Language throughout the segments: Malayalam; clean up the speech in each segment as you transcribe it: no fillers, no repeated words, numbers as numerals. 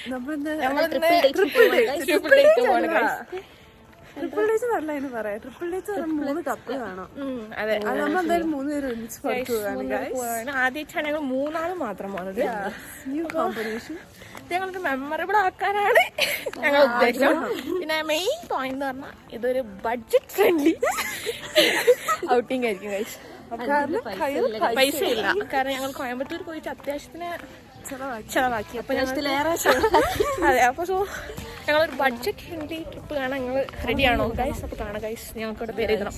ട്രിപ്പിൾ ഡേറ്റ് നല്ലതിന് പറയാം. ട്രിപ്പിൾ ഡേറ്റ് 3 കപ്പ് കാണാം. അതെ, അത് നമ്മളെന്തായാലും 3 പേര് ഒരുമിച്ച് പുറത്തു പോവാണ്. ആദ്യമായിട്ടാണ് ഞങ്ങൾ 3 ആൾ മാത്രം പോകുന്നത്. ന്യൂ കോമ്പിനേഷൻ ഞങ്ങൾക്ക് മെമ്മറബിൾ ആക്കാനാണ് ഞങ്ങൾ ഉദ്ദേശം. പിന്നെ മെയിൻ പോയിന്റ് പറഞ്ഞാൽ ഇതൊരു ബഡ്ജറ്റ് ഫ്രണ്ട്ലി ഔട്ടിംഗ് ആയിരിക്കും ഗൈസ്. പൈസ ഇല്ല, കാരണം ഞങ്ങൾ കോയമ്പത്തൂർ പോയിട്ട് അത്യാവശ്യത്തിന് ചെലവാക്കി. അപ്പൊ അതെ, അപ്പൊ സോ ഞങ്ങളൊരു ബഡ്ജറ്റ് ഫ്രണ്ട്ലി ട്രിപ്പ് കാണാൻ ഞങ്ങൾ റെഡിയാണോ ഗൈസ്? അപ്പൊ കാണാം ഗൈസ്, ഞങ്ങൾക്ക് ഇവിടെ പേര് എഴുതണം.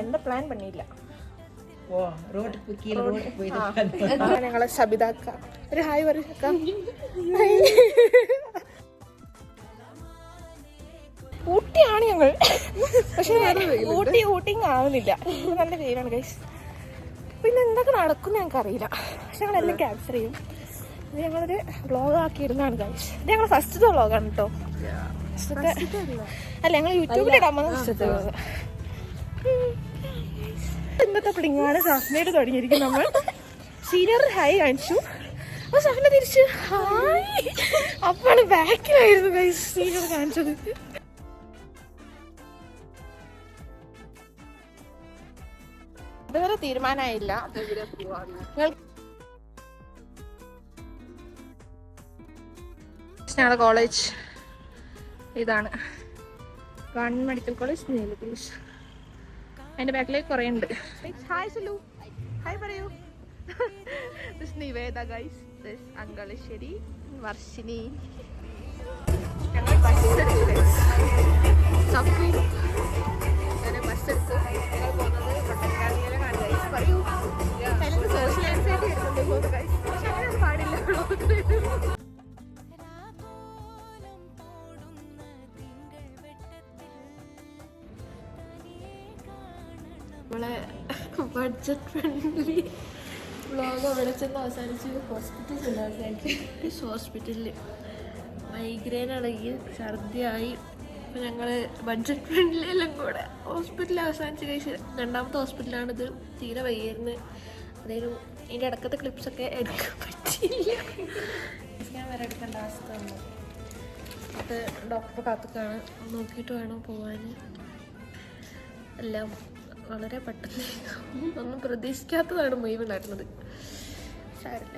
എന്താ പ്ലാൻ പണിയില്ല. ഞങ്ങളെ സബിതാക്ക ഒരു ഹായ് പറയും. ഊട്ടിയാണ് ഞങ്ങൾ, പക്ഷെ ഊട്ടിങ് ആവുന്നില്ല. നല്ല പേരാണ് ഗൈസ്. പിന്നെ എന്തൊക്കെ നടക്കും ഞങ്ങൾക്ക് അറിയില്ല, പക്ഷെ ഞങ്ങളെല്ലാം ക്യാപ്ചർ ചെയ്യും. ഇത് ഞങ്ങളൊരു വ്ളോഗ് ആക്കിയിരുന്നാണ് ഗൈസ്. ഇത് ഞങ്ങൾ ഫസ്റ്റത്തെ വ്ളോഗാണ് കേട്ടോ. അല്ല, ഞങ്ങൾ യൂട്യൂബിൽ ഇടാൻ പോകുന്ന ഫസ്റ്റത്തെ വ്ളോഗ്. ഇന്നത്തെ പ്ലിങ്ങാണ് സഫ്നയായിട്ട് തുടങ്ങിയിരിക്കും. നമ്മൾ സീനിയർ ഹായ് കാണിച്ചു, അപ്പൊ സഫ്ന തിരിച്ച് ഹായ്. അപ്പാണ് ബാക്കിലായിരുന്നു ഗൈസ് സീനിയർ കാണിച്ചത്. ഇതുവരെ തീരുമാനമായില്ല. ഞങ്ങളുടെ കോളേജ് ഇതാണ്, ഗവൺമെന്റ് മെഡിക്കൽ കോളേജ് നീലഗിരീസ്. അതിന്റെ ബാക്കിലേക്ക് കുറെ ഉണ്ട്. ഹായ് സുലു, ഹായ് പറയൂ. നിവേദ ഗൈസ്, അങ്കളശ്ശേരി, വർഷിനി. ഞങ്ങൾ ബസ് എടുത്തു, ബസ് എടുത്തു. ഞങ്ങൾ പോകുന്നത് കൊട്ടക്കാലിയിലാണ് ഗൈസ്. പറയൂ, അതിനൊക്കെ സോഷ്യൽ ആൻസൈറ്റി വരുന്നുണ്ട് പോകുന്നത് ഗൈസ്. പക്ഷെ അങ്ങനെ പാടില്ല. നമ്മളെ ബഡ്ജറ്റ് ഫ്രണ്ട്ലി വ്ളോഗ് അവിടെ ചെന്ന് അവസാനിച്ച് ഹോസ്പിറ്റലിൽ മൈഗ്രെയിൻ അടങ്ങി ഛർദിയായി. അപ്പം ഞങ്ങൾ ബഡ്ജറ്റ് ഫ്രണ്ട്ലി എല്ലാം കൂടെ ഹോസ്പിറ്റലിൽ അവസാനിച്ച് കഴിച്ച്. രണ്ടാമത്തെ ഹോസ്പിറ്റലാണിത്. തീരെ വയ്യായിരുന്നു. അതായത് ഇതിൻ്റെ ഇടക്കത്തെ ക്ലിപ്സൊക്കെ എടുക്കാൻ പറ്റിയില്ല. ഞാൻ വരെ എടുക്കേണ്ട അവസ്ഥ വന്നു. അത് ഡോക്ടറെ കാത്തുക്കാണ്, നോക്കിയിട്ട് വേണം പോകാൻ. എല്ലാം വളരെ പെട്ടെന്ന് ഒന്നും പ്രതീക്ഷിക്കാത്തതാണ് മുഴുവൻ നടന്നത്. സാരില്ല.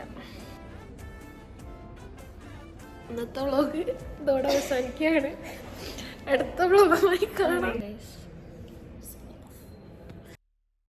ഇന്നത്തെ വ്ളോഗ് ഇതോടെ അവസാനിക്കുകയാണ്. അടുത്ത വ്ളോഗുമായി കാണാം.